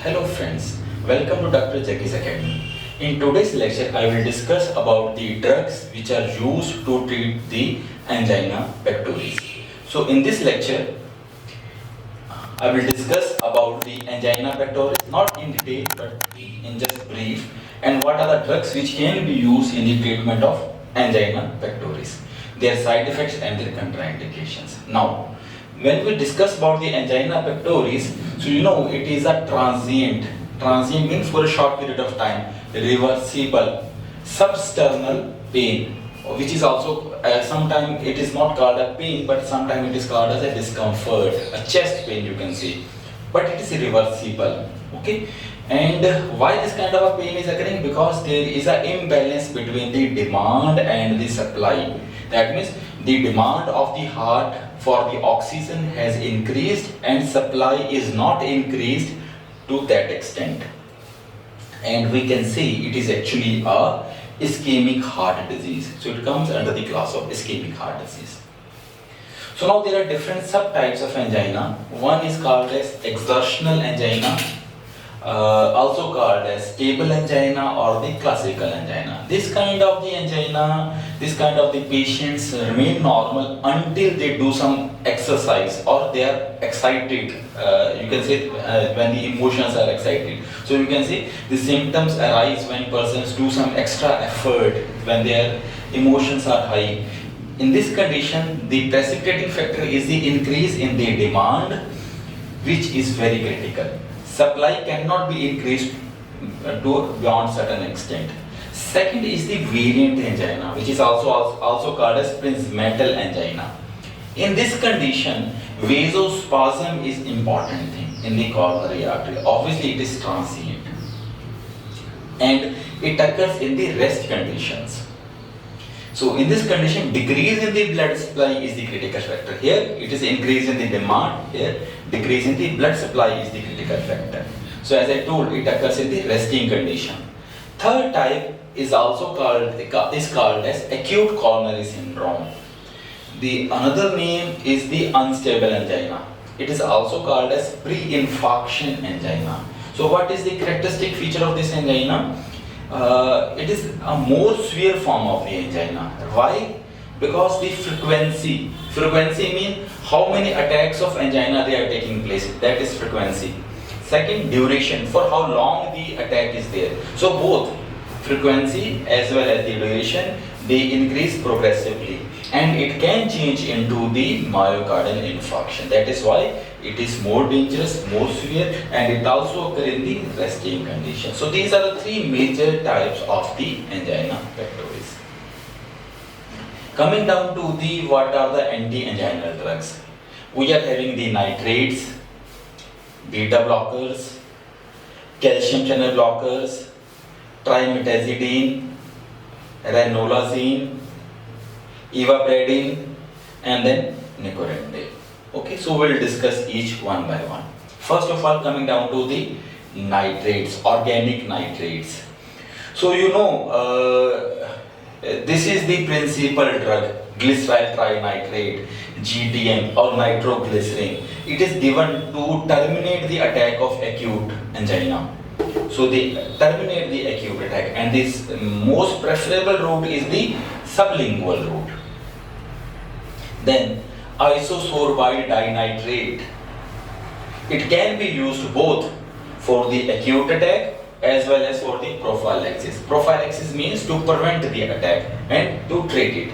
Hello friends, welcome to Dr. Jackie's Academy. In today's lecture, I will discuss about the drugs which are used to treat the angina pectoris. So in this lecture, I will discuss about the angina pectoris, not in detail but in just brief, and what are the drugs which can be used in the treatment of angina pectoris, their side effects and their contraindications. Now, when we discuss about the angina pectoris, so it is a transient means for a short period of time, reversible, substernal pain, which is also sometimes it is not called a pain, but sometimes it is called as a discomfort, a chest pain you can say, but it is reversible. Okay, and why this kind of a pain is occurring? Because there is an imbalance between the demand and the supply. That means the demand of the heart for the oxygen has increased and supply is not increased to that extent, and we can say it is actually a ischemic heart disease. So it comes under the class of ischemic heart disease. So now there are different subtypes of angina. One is called as exertional angina, also called as stable angina or the classical angina. This kind of the angina, this kind of the patients remain normal until they do some exercise or they are excited. You can say when the emotions are excited. So you can say the symptoms arise when persons do some extra effort, when their emotions are high. In this condition, the precipitating factor is the increase in the demand, which is very critical. Supply cannot be increased to beyond certain extent. Second is the variant angina, which is also called as prinzmetal angina. In this condition, vasospasm is important thing in the coronary artery. Obviously, it is transient, and it occurs in the rest conditions. So in this condition, decrease in the blood supply is the critical factor. Here it is increase in the demand, here decrease in the blood supply is the critical factor. So as I told, it occurs in the resting condition. Third type is also called as acute coronary syndrome. The another name is the unstable angina. It is also called as pre-infarction angina. So what is the characteristic feature of this angina? It is a more severe form of the angina. Why? Because the frequency means how many attacks of angina they are taking place. That is frequency. Second, duration, for how long the attack is there. So both frequency as well as the duration, they increase progressively, and it can change into the myocardial infarction. That is why it is more dangerous, more severe, and it also occurs in the resting condition. So these are the three major types of the angina pectoris. Coming down to the what are the anti-anginal drugs? We are having the nitrates, beta blockers, calcium channel blockers, trimetazidine, ranolazine, ivabradine, and then nicorandil. Okay, so we'll discuss each one by one. First of all, coming down to the nitrates, organic nitrates. So this is the principal drug, glyceryl trinitrate, GTN or nitroglycerin. It is given to terminate the attack of acute angina. So they terminate the acute attack, and this most preferable route is the sublingual route. Then isosorbide dinitrate. It can be used both for the acute attack as well as for the prophylaxis. Prophylaxis means to prevent the attack and to treat it.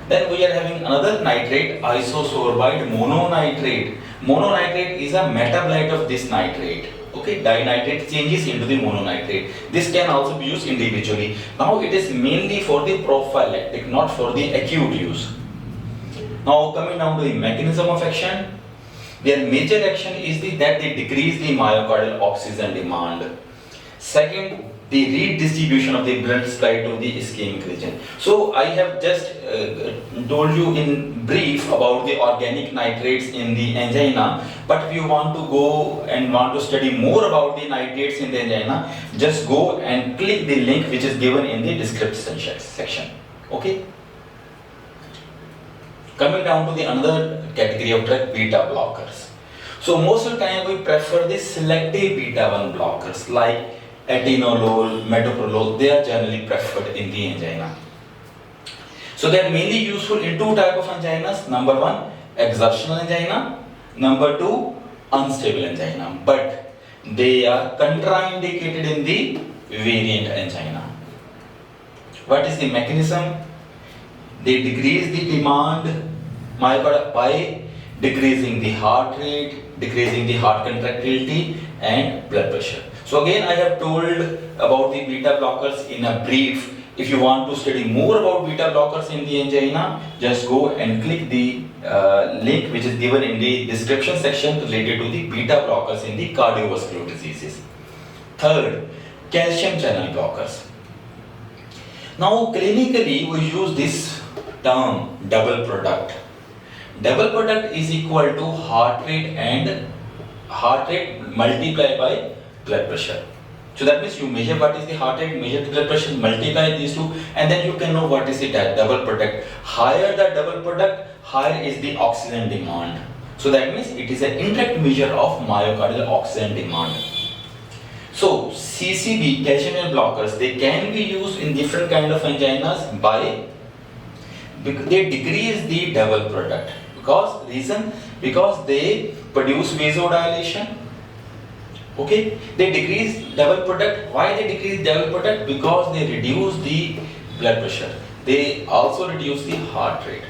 Then we are having another nitrate, isosorbide mononitrate. Mononitrate is a metabolite of this nitrate. Okay, dinitrate changes into the mononitrate. This can also be used individually. Now it is mainly for the prophylactic, not for the acute use. Now coming down to the mechanism of action, their major action is that they decrease the myocardial oxygen demand. Second, the redistribution of the blood supply to the ischemic region. So I have just told you in brief about the organic nitrates in the angina, but if you want to go and want to study more about the nitrates in the angina, just go and click the link which is given in the description section. Okay. Coming down to the another category of drug, beta blockers. So most of the time we prefer the selective beta 1 blockers like atenolol, metoprolol. They are generally preferred in the angina. So they are mainly useful in two types of anginas. Number one, exertional angina. Number two, unstable angina. But they are contraindicated in the variant angina. What is the mechanism? They decrease the demand by decreasing the heart rate, decreasing the heart contractility and blood pressure. So again, I have told about the beta blockers in a brief. If you want to study more about beta blockers in the angina, just go and click the link which is given in the description section related to the beta blockers in the cardiovascular diseases. Third, calcium channel blockers. Now clinically we use this term double product. Double product is equal to heart rate multiplied by blood pressure. So that means you measure what is the heart rate, measure the blood pressure, multiply these two, and then you can know what is the double product. Higher the double product, higher is the oxygen demand. So that means it is an indirect measure of myocardial oxygen demand. So CCB, calcium channel blockers, they can be used in different kind of anginas they decrease the double product. Because they produce vasodilation. Okay, they decrease double product. Why they decrease double product? Because they reduce the blood pressure. They also reduce the heart rate.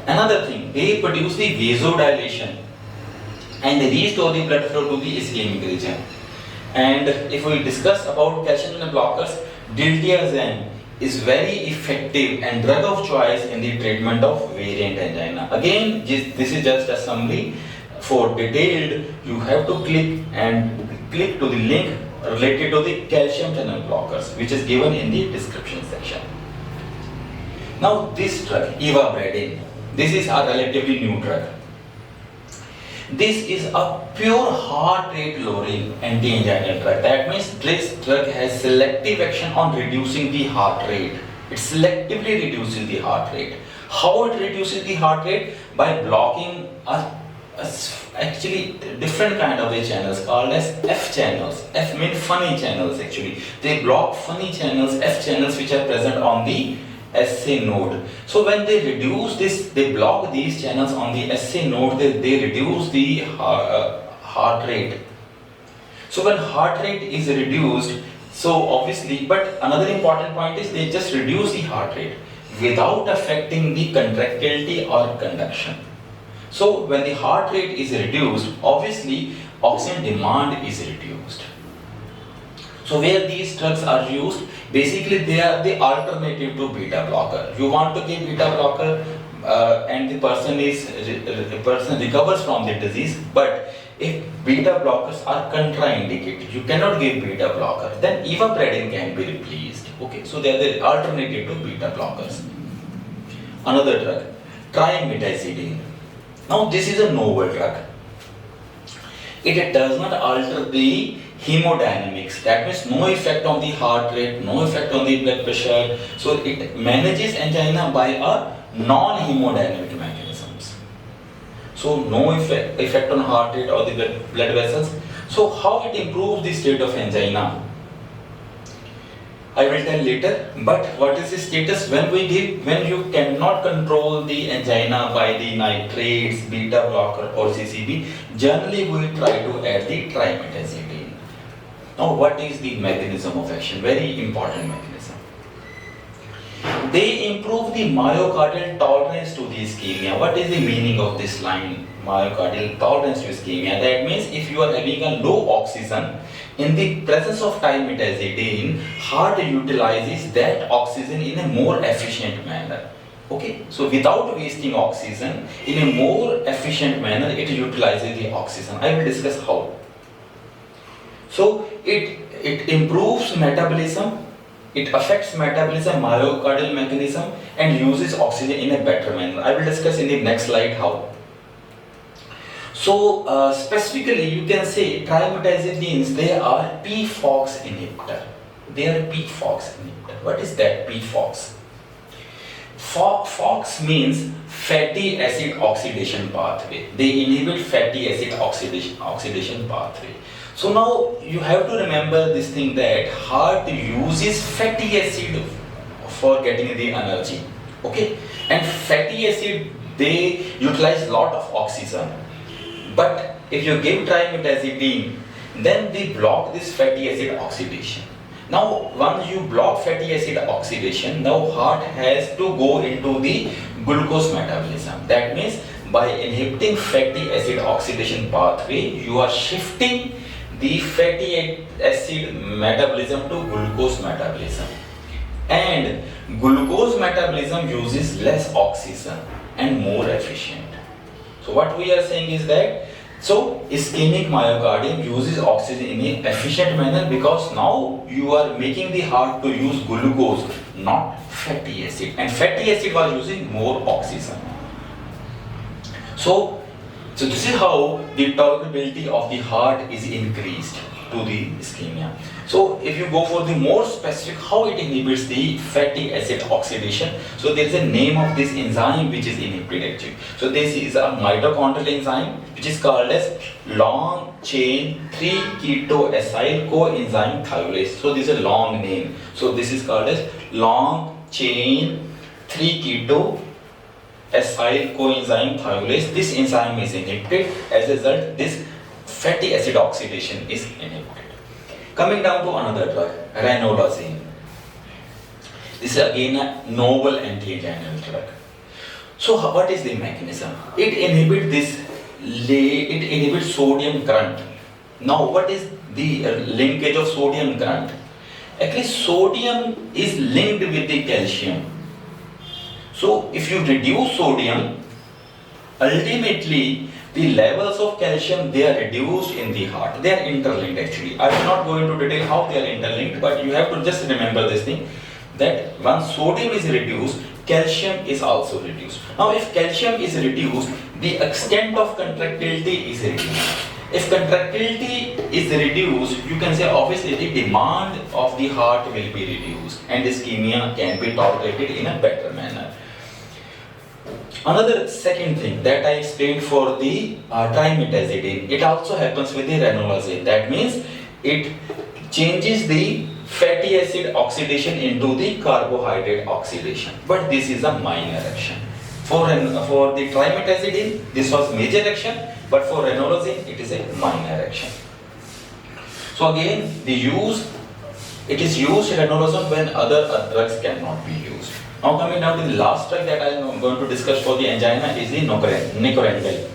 Another thing, they produce the vasodilation and they restore the blood flow to the ischemic region. And if we discuss about calcium channel blockers, diltiazem is very effective and drug of choice in the treatment of variant angina. Again, this is just a summary. For detailed, you have to click to the link related to the calcium channel blockers, which is given in the description section. Now this drug, ivabradine, this is a relatively new drug. This is a pure heart rate lowering anti-anginal drug. That means this drug has selective action on reducing the heart rate. It selectively reduces the heart rate. How it reduces the heart rate? By blocking actually different kind of the channels called as F channels. F means funny channels actually. They block funny channels, F channels, which are present on the SA node. So when they reduce this, they block these channels on the SA node, they reduce the heart rate. So when heart rate is reduced, so obviously, but another important point is they just reduce the heart rate without affecting the contractility or conduction. So when the heart rate is reduced, obviously oxygen demand is reduced. So where these drugs are used, basically they are the alternative to beta blocker. You want to give beta blocker and the person recovers from the disease, but if beta blockers are contraindicated, you cannot give beta blocker, then ivabradine can be replaced. Okay, so they are the alternative to beta blockers. Another drug, trimetazidine. Now this is a novel drug. It does not alter the hemodynamics. That means no effect on the heart rate, no effect on the blood pressure. So it manages angina by a non-hemodynamic mechanisms. So no effect on heart rate or the blood vessels. So how it improves the state of angina, I will tell later. But what is the status when you cannot control the angina by the nitrates, beta blocker or CCB? Generally we try to add the trimetazidine. Now what is the mechanism of action? Very important mechanism. They improve the myocardial tolerance to the ischemia. What is the meaning of this line, myocardial tolerance to ischemia? That means if you are having a low oxygen, in the presence of trimetazidine, heart utilizes that oxygen in a more efficient manner. Okay, so without wasting oxygen, in a more efficient manner, it utilizes the oxygen. I will discuss how. So it improves metabolism, it affects metabolism, myocardial mechanism, and uses oxygen in a better manner. I will discuss in the next slide how. So specifically you can say trimetazidines, they are PFOX inhibitor. They are PFOX inhibitor. What is that PFOX? FOX means fatty acid oxidation pathway. They inhibit fatty acid oxidation pathway. So now you have to remember this thing that heart uses fatty acid for getting the energy. Okay, and fatty acid, they utilize lot of oxygen. But if you give trimetazidine, then they block this fatty acid oxidation. Now, once you block fatty acid oxidation, now heart has to go into the glucose metabolism. That means by inhibiting fatty acid oxidation pathway, you are shifting the fatty acid metabolism to glucose metabolism. And glucose metabolism uses less oxygen and more efficient. So what we are saying is that ischemic myocardium uses oxygen in an efficient manner because now you are making the heart to use glucose, not fatty acid. And fatty acid was using more oxygen. So this is how the tolerability of the heart is increased to the ischemia. So if you go for the more specific how it inhibits the fatty acid oxidation, so there is a name of this enzyme which is inhibited actually. So this is a mitochondrial enzyme which is called as long chain 3-ketoacyl coenzyme thiolase. So this is a long name. So this is called as long chain 3-ketoacyl coenzyme thiolase. This enzyme is inhibited. As a result, this fatty acid oxidation is inhibited. Coming down to another drug, ranolazine. This is again a novel anti-anginal drug. So what is the mechanism? It inhibits sodium current. Now what is the linkage of sodium current? Actually sodium is linked with the calcium. So if you reduce sodium, ultimately the levels of calcium, they are reduced in the heart. They are interlinked actually. I will not go into detail how they are interlinked, but you have to just remember this thing that once sodium is reduced, calcium is also reduced. Now if calcium is reduced, the extent of contractility is reduced. If contractility is reduced, you can say obviously the demand of the heart will be reduced and ischemia can be tolerated in a better manner. Another second thing that I explained for the trimetazidine, it also happens with the ranolazine. That means it changes the fatty acid oxidation into the carbohydrate oxidation. But this is a minor action. For the trimetazidine, this was major action, but for ranolazine, it is a minor action. So again, it is used ranolazine when other drugs cannot be used. Now coming down to the last drug that I am going to discuss for the angina is the nicorandil.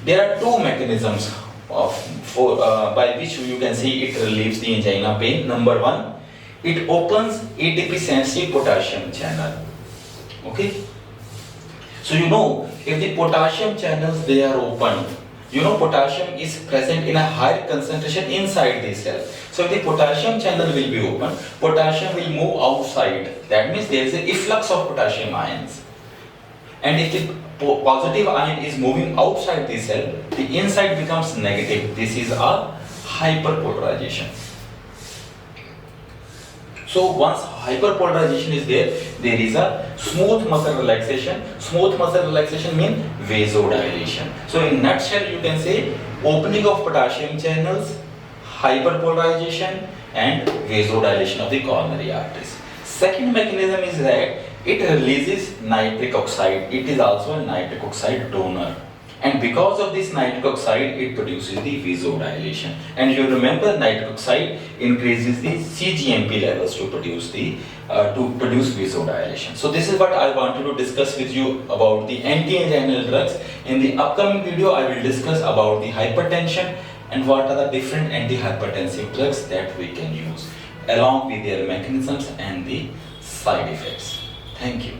There are two mechanisms by which you can see it relieves the angina pain. Number one, it opens ATP sensitive potassium channel. Okay. So if the potassium channels they are open, potassium is present in a higher concentration inside the cell. So if the potassium channel will be open, potassium will move outside. That means there is an efflux of potassium ions. And if the positive ion is moving outside the cell, the inside becomes negative. This is a hyperpolarization. So once hyperpolarization is there is a smooth muscle relaxation. Smooth muscle relaxation means vasodilation. So in nutshell, you can say opening of potassium channels, hyperpolarization and vasodilation of the coronary arteries. Second mechanism is that it releases nitric oxide. It is also a nitric oxide donor. And because of this nitric oxide, it produces the vasodilation. And you remember nitric oxide increases the cGMP levels to produce vasodilation. So this is what I wanted to discuss with you about the anti-anginal drugs. In the upcoming video, I will discuss about the hypertension and what are the different antihypertensive drugs that we can use along with their mechanisms and the side effects. Thank you.